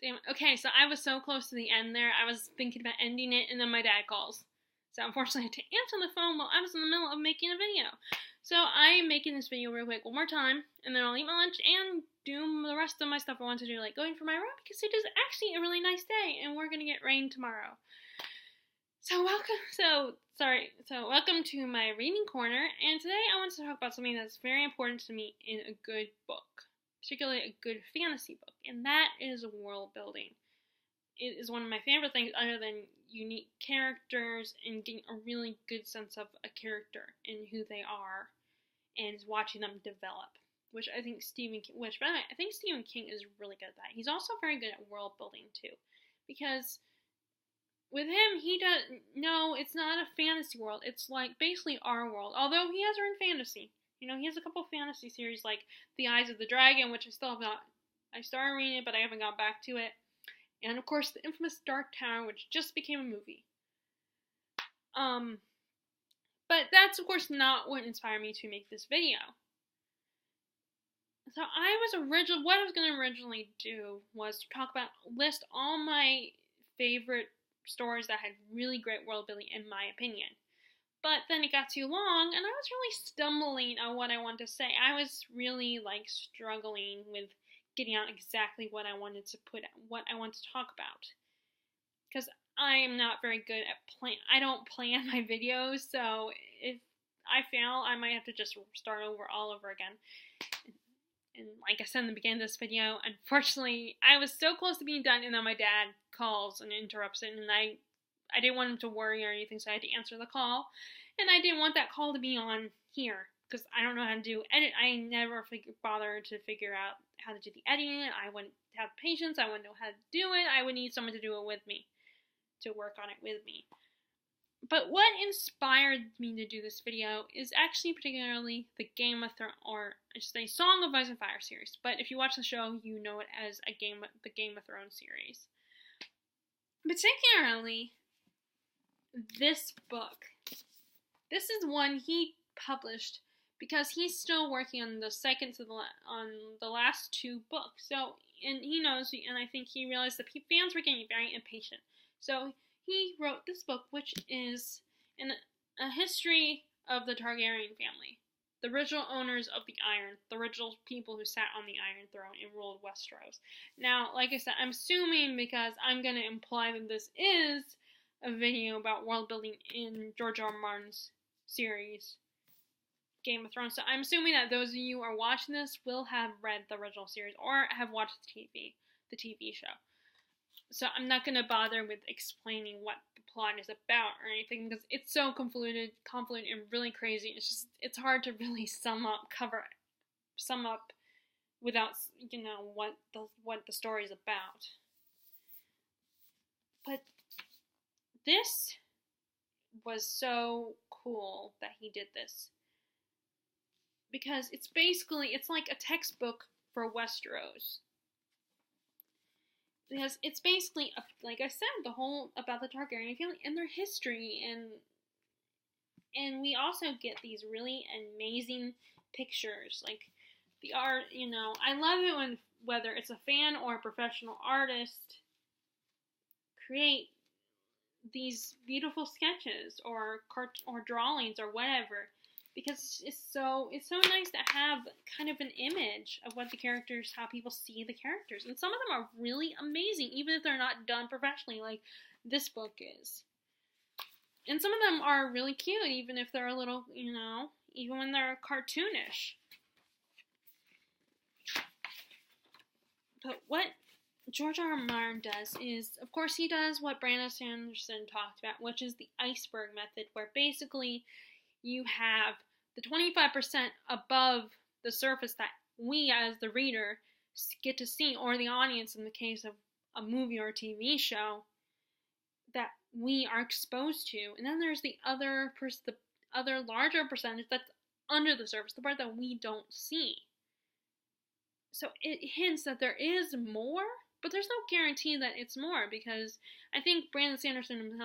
Damn. Okay, so I was so close to the end there. I was thinking about ending it, and then my dad calls. So unfortunately, I had to answer the phone while I was in the middle of making a video. So I'm making this video real quick one more time, and then I'll eat my lunch and do the rest of my stuff I want to do, like going for my run, because it is actually a really nice day, and we're gonna get rain tomorrow. So welcome to my reading corner, and today I want to talk about something that's very important to me in a good book, particularly a good fantasy book, and that is world building. It is one of my favorite things other than unique characters and getting a really good sense of a character and who they are and watching them develop, which I think by the way, I think Stephen King is really good at that. He's also very good at world building too, because with him, it's not a fantasy world. It's like basically our world, although he has written fantasy. He has a couple of fantasy series like The Eyes of the Dragon, which I started reading it, but I haven't gone back to it. And of course, the infamous Dark Tower, which just became a movie. But that's of course not what inspired me to make this video. So what I was going to originally do was list all my favorite stories that had really great world building in my opinion. But then it got too long, and I was really stumbling on what I wanted to say. I was really struggling with getting out exactly what I wanted to talk about. Because I am not very good at I don't plan my videos, so if I fail, I might have to just start all over again. And like I said in the beginning of this video, unfortunately, I was so close to being done, and then my dad calls and interrupts it, and I didn't want him to worry or anything, so I had to answer the call. And I didn't want that call to be on here, because I don't know how to do edit. I never bothered to figure out how to do the editing. I wouldn't have patience. I wouldn't know how to do it. I would need someone to do it with me, to work on it with me. But what inspired me to do this video is actually particularly the Game of Thrones, or I should say Song of Ice and Fire series. But if you watch the show, you know it as the Game of Thrones series. Particularly this book. This is one he published because he's still working on on the last two books. So, and he knows, and I think he realized that fans were getting very impatient. So he wrote this book, which is a history of the Targaryen family, the original owners of the Iron, the original people who sat on the Iron Throne and ruled Westeros. Now, like I said, I'm assuming because I'm going to imply that this is a video about world building in George R. R. Martin's series, Game of Thrones. So I'm assuming that those of you who are watching this will have read the original series or have watched the TV show. So I'm not going to bother with explaining what the plot is about or anything, because it's so convoluted and really crazy. It's hard to really sum up without what the story is about. But this was so cool that he did this, because it's like a textbook for Westeros. Because it's basically, like I said, the whole about the Targaryen family and their history, and we also get these really amazing pictures, like the art. I love it when, whether it's a fan or a professional artist, create these beautiful sketches or drawings or whatever, because it's so nice to have kind of an image of what the characters, how people see the characters. And some of them are really amazing, even if they're not done professionally like this book is. And some of them are really cute, even if they're a little, even when they're cartoonish. But what George R. R. Martin does is, of course, he does what Brandon Sanderson talked about, which is the iceberg method, where basically you have the 25% above the surface that we as the reader get to see, or the audience in the case of a movie or a TV show, that we are exposed to. And then there's the other larger percentage that's under the surface, the part that we don't see. So it hints that there is more, but there's no guarantee that it's more, because I think Brandon Sanderson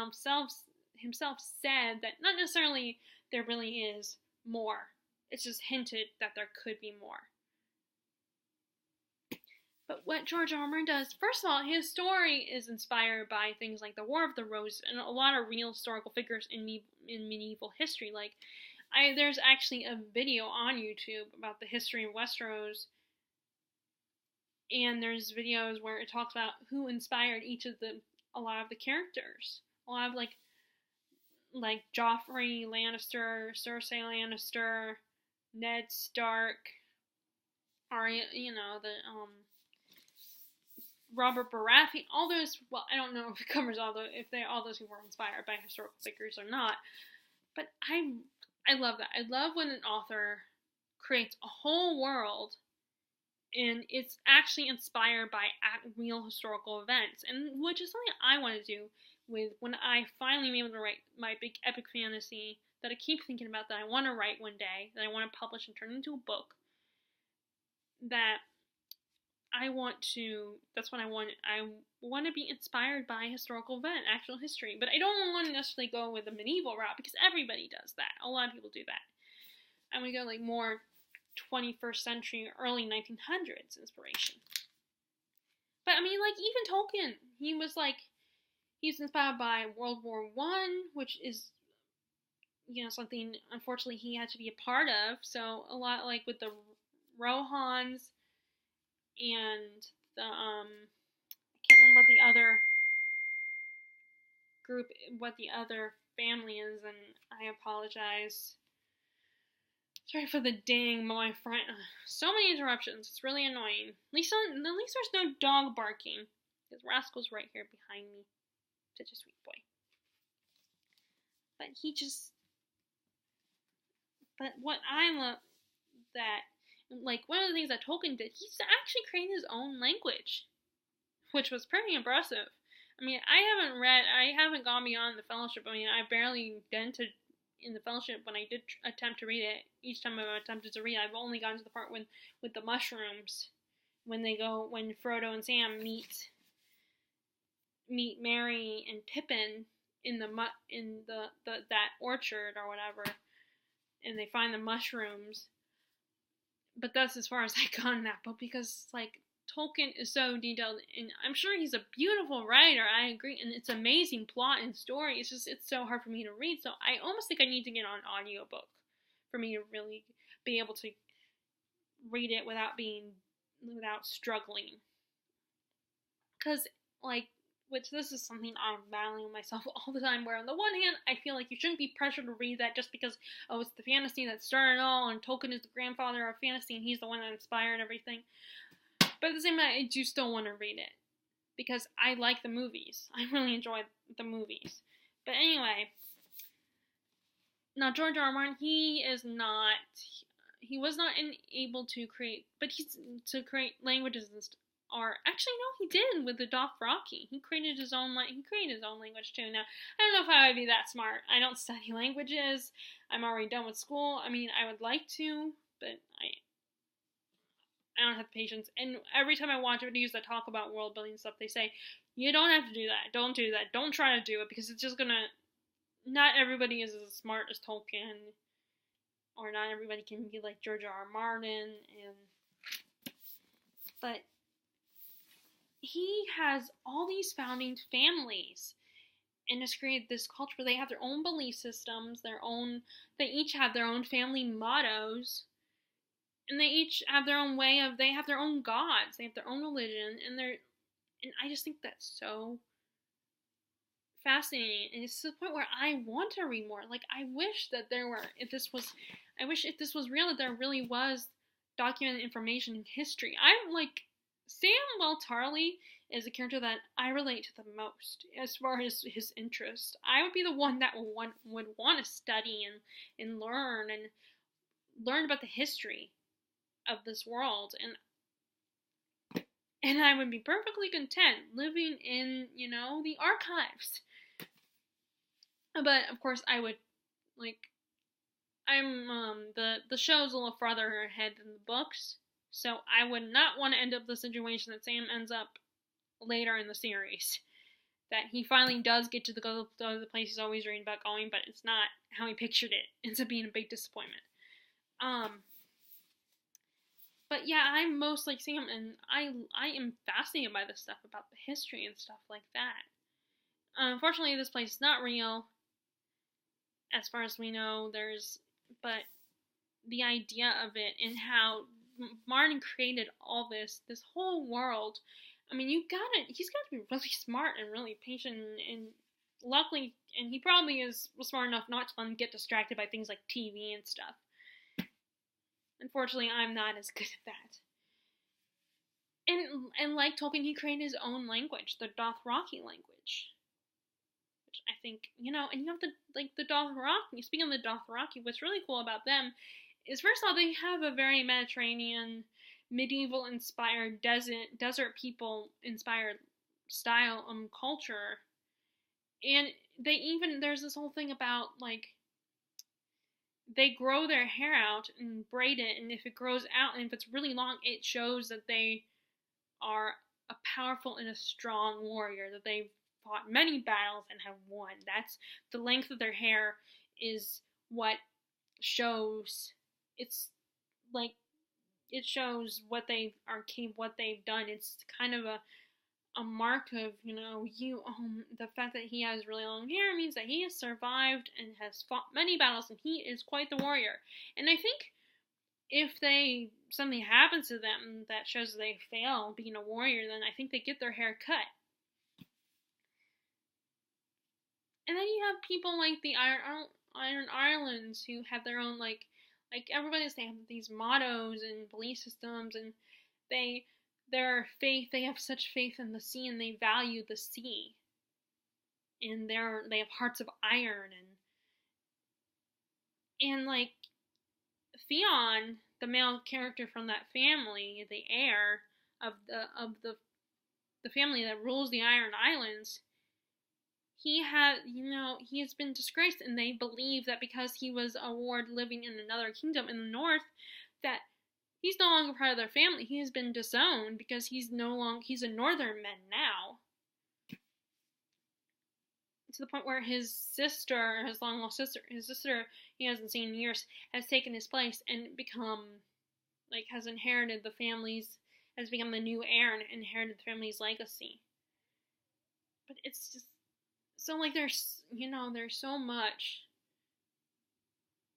himself said that not necessarily there really is more. It's just hinted that there could be more. But what George R. R. Martin does, first of all, his story is inspired by things like the War of the Roses and a lot of real historical figures in medieval history. Like, there's actually a video on YouTube about the history of Westroes, and there's videos where it talks about who inspired a lot of the characters. A lot of like Joffrey Lannister, Cersei Lannister, Ned Stark, Arya, Robert Baratheon, all those. Well, I don't know if it covers all those who were inspired by historical figures or not, but I love that. I love when an author creates a whole world, and it's actually inspired by real historical events, and which is something I want to do with when I finally am able to write my big epic fantasy that I keep thinking about, that I want to write one day, that I want to publish and turn into a book. That's what I want. I want to be inspired by a historical event, actual history. But I don't want to necessarily go with the medieval route, because everybody does that. A lot of people do that. I'm going to go like more 21st century, early 1900s inspiration. But I mean, like, even Tolkien, he's inspired by World War I, which is, something, unfortunately, he had to be a part of. So a lot like with the Rohans and the, I can't remember the other group, what the other family is, and I apologize. Sorry for the ding, but my friend, so many interruptions, it's really annoying. At least there's no dog barking, because Rascal's right here behind me. Such a sweet boy. But what I love, that, like, one of the things that Tolkien did, he's actually created his own language, which was pretty impressive. I mean, I haven't gone beyond the Fellowship. I mean, I barely dented in the Fellowship when I did attempt to read it. Each time I've attempted to read it, I've only gotten to the part with the mushrooms, when Frodo and Sam meet Merry and Pippin in that orchard or whatever, and they find the mushrooms. But that's as far as I got in that book, because like Tolkien is so detailed, and I'm sure he's a beautiful writer, I agree, and it's amazing plot and story. It's so hard for me to read, so I almost think I need to get on audiobook for me to really be able to read it without struggling. Because, like, this is something I'm battling with myself all the time, where on the one hand, I feel like you shouldn't be pressured to read that just because, it's the fantasy that started it all, and Tolkien is the grandfather of fantasy, and he's the one that inspired everything. But at the same time, I do still want to read it, because I like the movies. I really enjoy the movies. But anyway, now George R. R. Martin, he was not able to create, languages and actually, no, he did with the Dothraki. He created his own language too. Now, I don't know if I would be that smart. I don't study languages. I'm already done with school. I mean, I would like to, but I don't have the patience. And every time I watch videos that talk about world building stuff, they say, you don't have to do that. Don't do that. Don't try to do it, because it's just not everybody is as smart as Tolkien, or not everybody can be like George R. R. Martin, but he has all these founding families, and has created this culture where they have their own belief systems, they each have their own family mottos, and they each have their own they have their own gods, they have their own religion, and I just think that's so fascinating, and it's to the point where I want to read more. Like, I wish if this was real, that there really was documented information in history. I'm like, Sam Tarly is a character that I relate to the most as far as his interest. I would be the one that would want to study and learn about the history of this world, and I would be perfectly content living in, the archives. But of course, I would, the show's a little farther ahead than the books, so I would not want to end up the situation that Sam ends up later in the series. That he finally does get to go to the place he's always dreamed about going, but it's not how he pictured it. It ends up being a big disappointment. But yeah, I'm most like seeing them, and I am fascinated by this stuff about the history and stuff like that. Unfortunately, this place is not real, as far as we know. But the idea of it and how Martin created all this whole world. I mean, he's got to be really smart and really patient, and luckily, and he probably was smart enough not to get distracted by things like TV and stuff. Unfortunately, I'm not as good at that. And like Tolkien, he created his own language, the Dothraki language. Which I think, and you have the Dothraki. Speaking of the Dothraki, what's really cool about them is, first of all, they have a very Mediterranean, medieval-inspired, desert people-inspired style culture. And there's this whole thing about, like, they grow their hair out and braid it, and if it grows out, and if it's really long, it shows that they are a powerful and a strong warrior, that they've fought many battles and have won. That's the length of their hair is what shows. It's like it shows what they've done. It's kind of a mark of the fact that he has really long hair means that he has survived and has fought many battles, and he is quite the warrior. And I think if something happens to them that shows they fail being a warrior, then I think they get their hair cut. And then you have people like the Iron Islands who have their own like everybody's, they have these mottos and belief systems, and they have such faith in the sea, and they value the sea. And they have hearts of iron, and like Theon, the male character from that family, the heir of the family that rules the Iron Islands, he has been disgraced, and they believe that because he was a ward living in another kingdom in the north, that he's no longer part of their family. He has been disowned because he's a northern man now. To the point where his sister he hasn't seen in years, has taken his place and has inherited the family's, has become the new heir and inherited the family's legacy. But it's just, so there's so much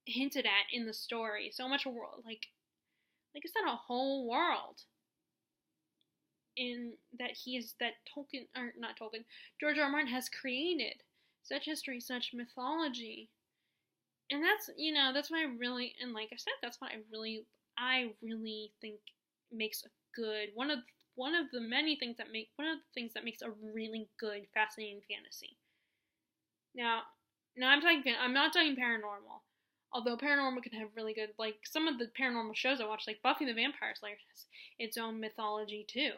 hinted at in the story, so much world, it's not a whole world in that George R. R. Martin has created such history, such mythology, and that's what I really, and like I said, that's what I really think makes a good one of the things that makes a really good, fascinating fantasy. Now I'm not talking paranormal. Although paranormal can have really good, some of the paranormal shows I watch, like Buffy the Vampire Slayer, has its own mythology too,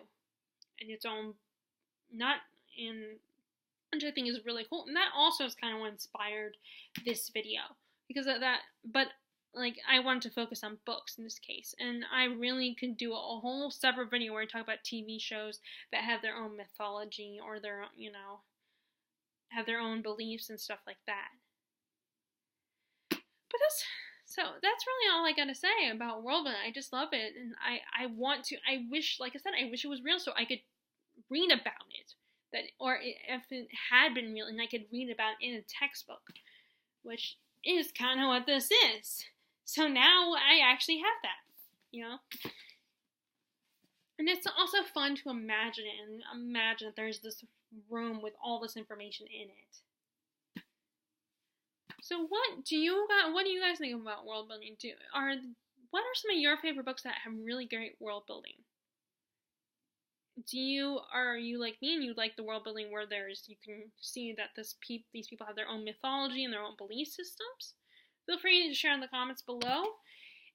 and its own which I think is really cool, and that also is kind of what inspired this video, because of that. But I wanted to focus on books in this case, and I really could do a whole separate video where I talk about TV shows that have their own mythology or their have their own beliefs and stuff like that. But that's really all I gotta say about world building. I just love it, and I wish, like I said, I wish it was real so I could read about it. Or if it had been real and I could read about it in a textbook, which is kind of what this is. So now I actually have that, And it's also fun to imagine it, and imagine that there's this room with all this information in it. So what do you guys think about world building? What are some of your favorite books that have really great world building? Are you like me and you like the world building where you can see that these people have their own mythology and their own belief systems? Feel free to share in the comments below.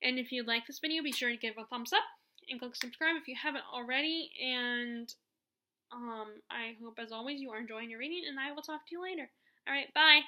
And if you like this video, be sure to give a thumbs up and click subscribe if you haven't already. And I hope, as always, you are enjoying your reading, and I will talk to you later. Alright, bye!